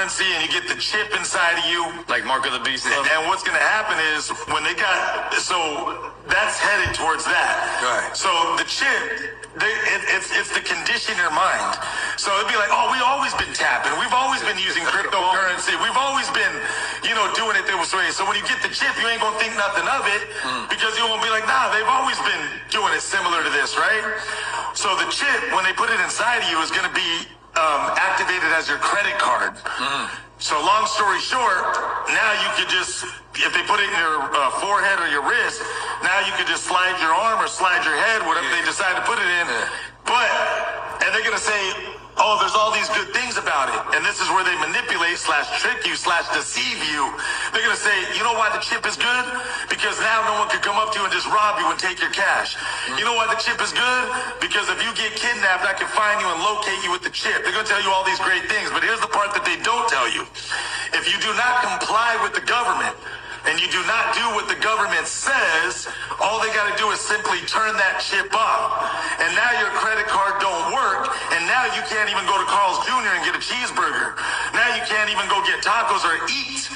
cryptocurrency and you get the chip inside of you. Like Mark of the Beast. And what's going to happen is when they got, so that's headed towards that. Right. So the chip, it's to condition your mind. So it'd be like, oh, we've always been tapping. We've always been using cryptocurrency. We've always been, doing it this way. So when you get the chip, you ain't going to think nothing of it because you won't be like, nah, they've always been doing it similar to this, right? So the chip, when they put it inside of you, is going to be activated as your credit card. So long story short, now you could just, if they put it in your forehead or your wrist, now you could just slide your arm or slide your head, whatever they decide to put it in. And they're going to say, oh, there's all these good things about it. And this is where they manipulate / trick you / deceive you. They're going to say, you know why the chip is good? Because now no one could come up to you and just rob you and take your cash. You know why the chip is good? Because if you get kidnapped, I can find you and locate you with the chip. They're going to tell you all these great things. But here's the part that they don't tell you. If you do not comply with the government, and you do not do what the government says, all they got to do is simply turn that chip off. And now your credit card don't work, and now you can't even go to Carl's Jr. and get a cheeseburger. Now you can't even go get tacos or eat.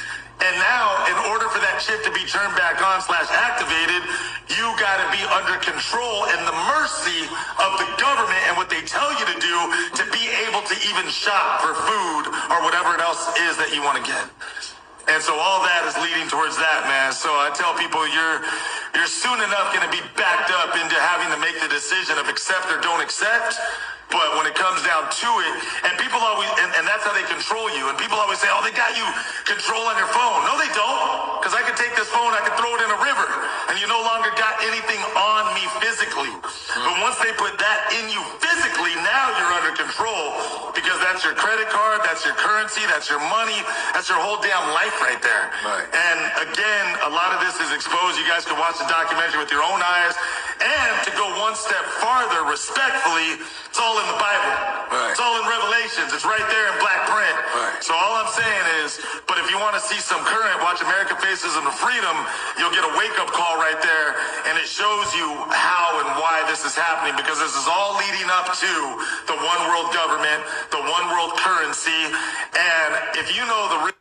And now, in order for that chip to be turned back on / activated, you got to be under control and the mercy of the government and what they tell you to do to be able to even shop for food or whatever else is that you want to get. And so all that is leading towards that, man. So I tell people you're soon enough going to be backed up into having to make the decision of accept or don't accept. But when it comes down to it, and people always, and that's how they control you. And people always say, oh, they got you control on your phone. No, they don't. Because I can take this phone, I can throw it in a river. And you no longer got anything on me physically. But once they put that in you physically, now you're under control. Because that's your credit card, that's your currency, that's your money, that's your whole damn life right there. Right. And again, a lot of this is exposed. You guys can watch the documentary with your own eyes. And to go one step farther, respectfully, it's all in the Bible. Right. It's all in Revelations. It's right there in black print. Right. So all I'm saying is, but if you want to see some current, watch American Faces of Freedom. You'll get a wake-up call right there, and it shows you how and why this is happening, because this is all leading up to the one world government, the one world currency, and if you know the